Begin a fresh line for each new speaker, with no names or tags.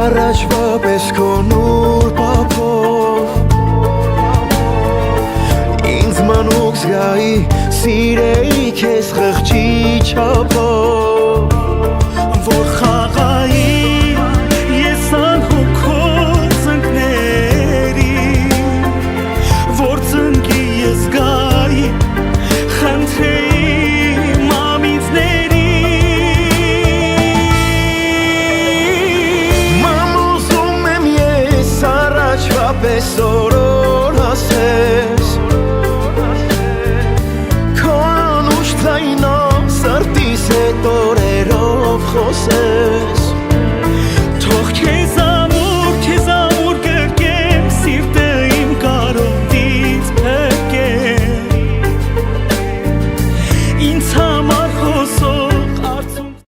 Առաջվա պես քո նոր պապով Ինձ մանուկ զգայի սիրեի քեզ խղճի չափով
Որ խաղայի ես անհոգով ծնկների Որ ծնկի ես գայի խնդրեի մամիցների
Մամուզում եմ ես առաջվա պես օրոր ասես Քո անուշ ձայնով սրտիս հետ օրերով խոսես